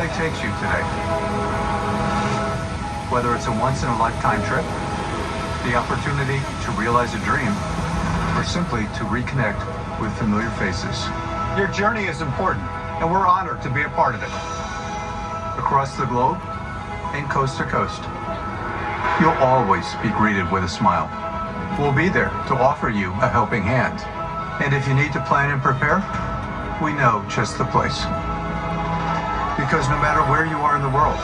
flight takes you today. Whether it's a once-in-a-lifetime trip, the opportunity to realize a dream, or simply to reconnect with familiar faces. Your journey is important, and we're honored to be a part of it. Across the globe and coast to coast, you'll always be greeted with a smile. We'll be there to offer you a helping hand. And if you need to plan and prepare, we know just the place. Because no matter where you are in the world,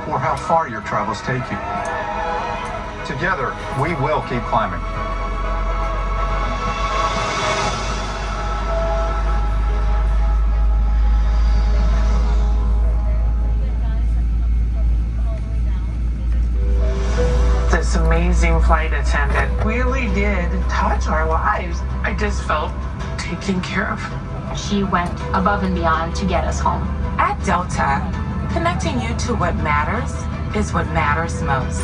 or how far your travels take you, together we will keep climbing. This amazing flight attendant really did touch our lives. I just felt taken care of. She went above and beyond to get us home. At Delta, connecting you to what matters is what matters most.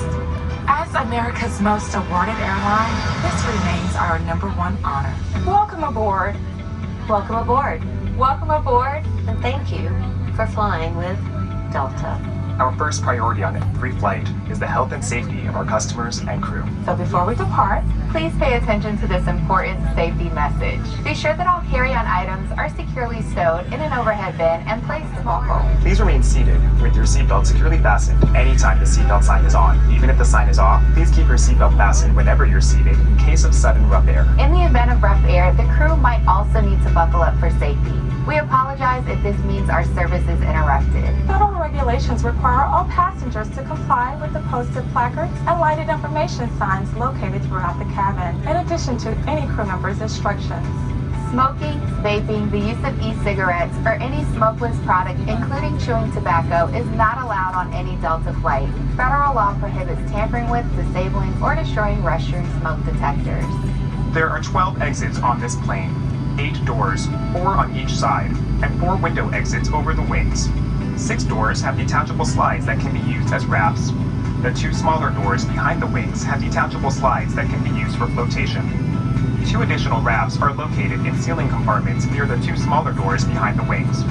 As America's most awarded airline, this remains our #1 honor. Welcome aboard. Welcome aboard. Welcome aboard. And thank you for flying with Delta. Our first priority on every flight is the health and safety of our customers and crew. So before we depart, Please pay attention to this important safety message. Be sure that all carry-on items are securely stowed in an overhead bin and placed local. Please remain seated with your seatbelt securely fastened anytime the seatbelt sign is on. Even if the sign is off, please keep your seatbelt fastened whenever you're seated in case of sudden rough air. In the event of rough air, the crew might also need to buckle up for safety. We apologize if this means our service is interrupted. federal regulations require all passengers to comply with the posted placards and lighted information signs located throughout the cabin, in addition to any crew member's instructions. Smoking, vaping, the use of e-cigarettes, or any smokeless product, including chewing tobacco, is not allowed on any Delta flight. Federal law prohibits tampering with, disabling, or destroying restroom smoke detectors. There are 12 exits on this plane, 8 doors, 4 on each side, and 4 window exits over the wings. 6 doors have detachable slides that can be used as rafts. The 2 smaller doors behind the wings have detachable slides that can be used for flotation. 2 additional rafts are located in ceiling compartments near the 2 smaller doors behind the wings.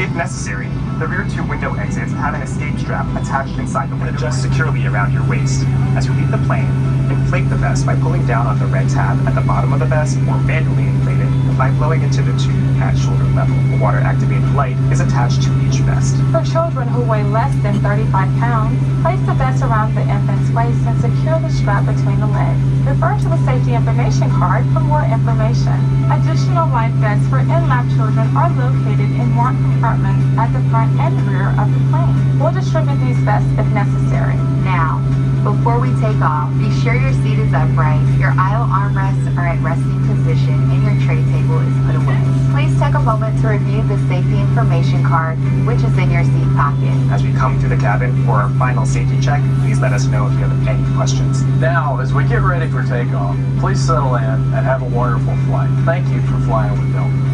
If necessary, the rear 2 window exits have an escape strap attached inside the window. Adjust securely around your waist. As you leave the plane, inflate the vest by pulling down on the red tab at the bottom of the vest, or manually inflate it by blowing into the tube at shoulder level. A water-activated light is attached to each vest. For children who weigh less than 35 pounds, place the vest around the infant's waist and secure the strap between the legs. Refer to the safety information card for more information. Additional life vests for in-lap children are located in marked compartments at the front and rear of the plane. We'll distribute these vests if necessary. Now, before we take off, be sure your seat is upright, your aisle armrests are at resting position, and your tray table is put away. Please take a moment to review the safety information card, which is in your seat pocket. As we come through the cabin for our final safety check, please let us know if you have any questions. Now, as we get ready for takeoff, please settle in and have a wonderful flight. Thank you for flying with Delta.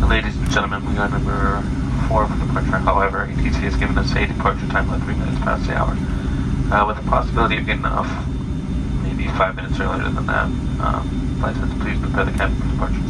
Ladies and gentlemen, we got number 4 for departure. However, ATC has given us a departure time of 3 minutes past the hour, with the possibility of getting off maybe 5 minutes earlier than that. Flight attendants, please prepare the cabin for departure.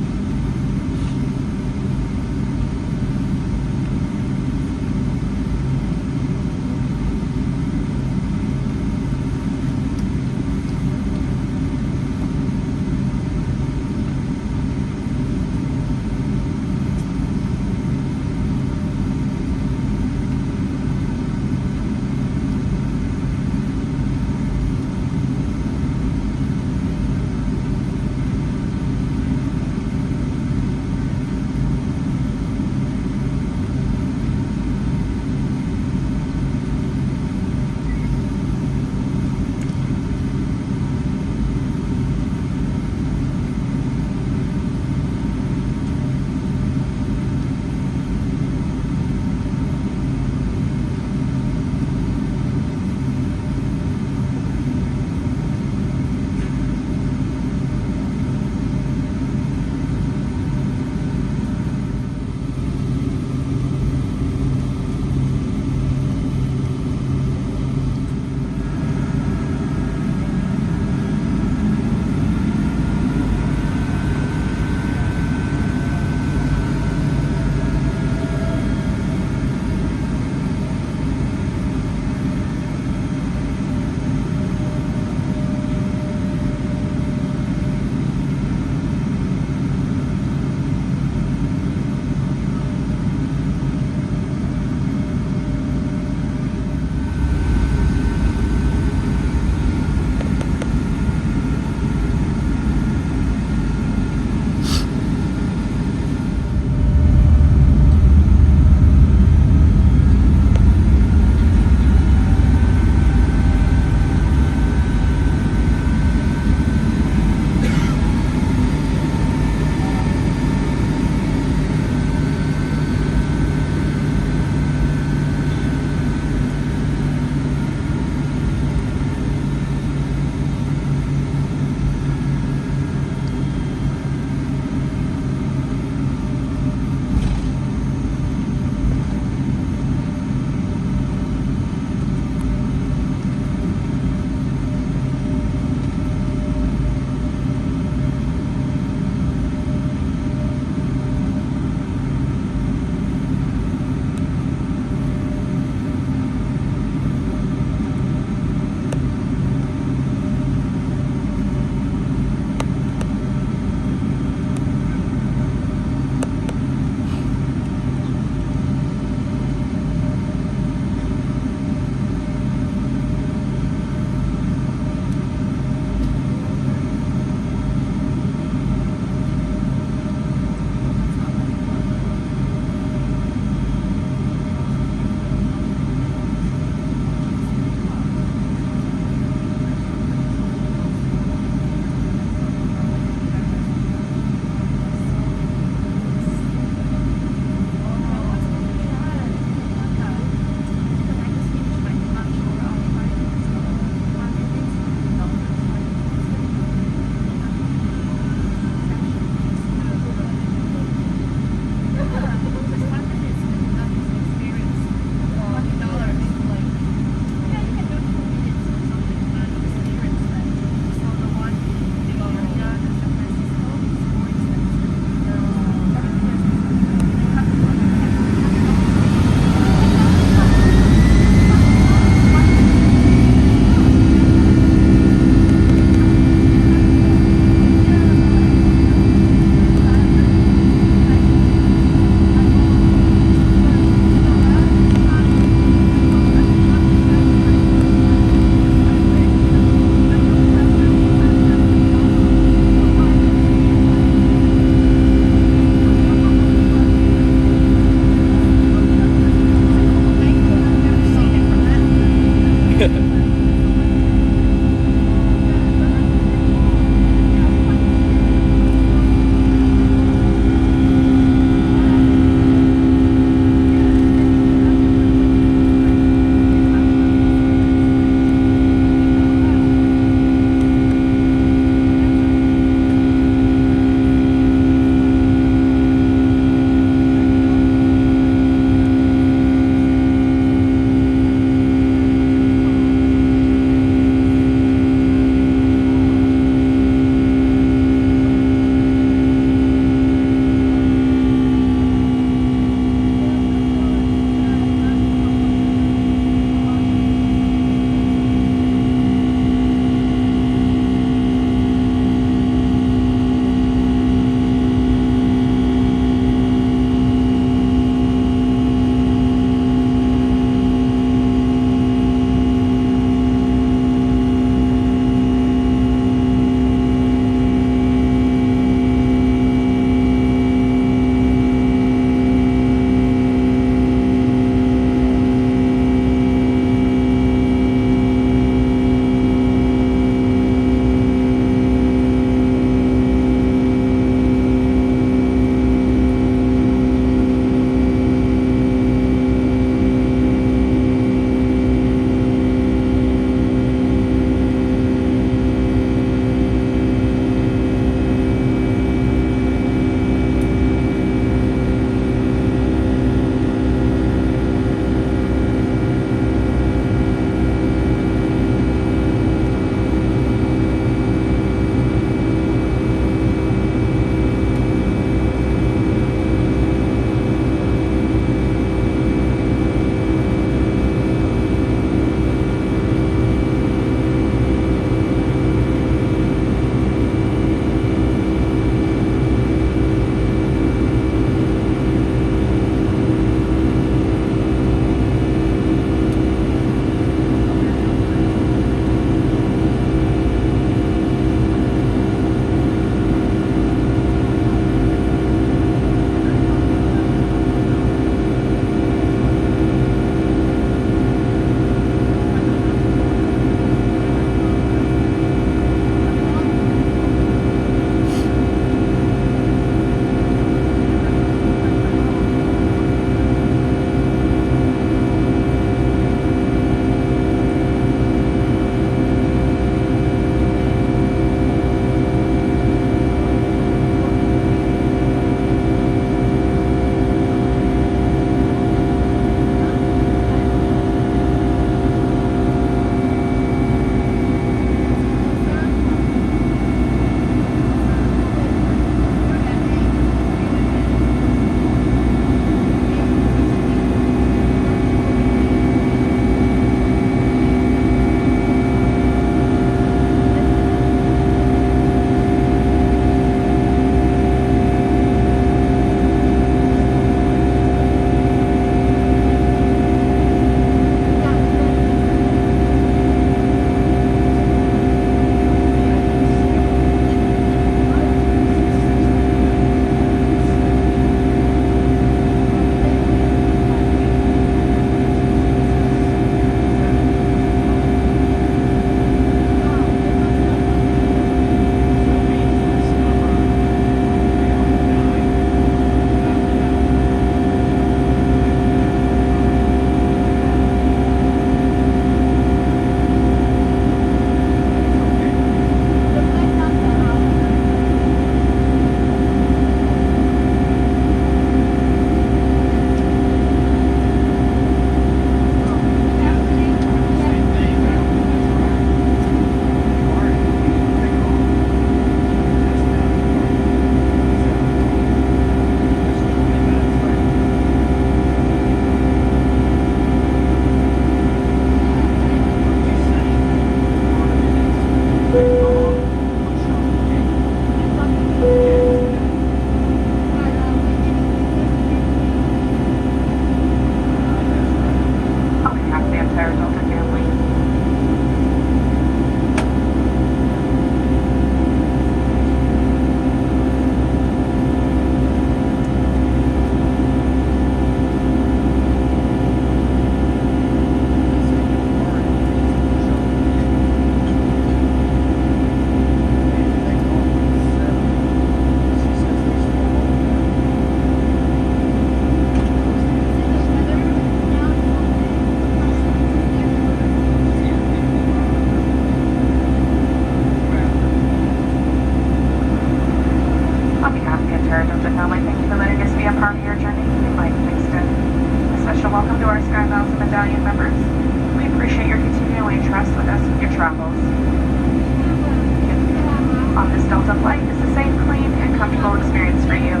Delta flight is a safe, clean, and comfortable experience for you.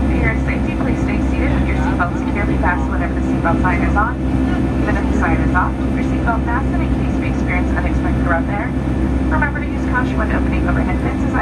For your safety, please stay seated with your seatbelt securely fastened whenever the seatbelt sign is on. Even if the sign is off, keep your seatbelt fastened in case we experience unexpected rough air. Remember to use caution when opening overhead bins as I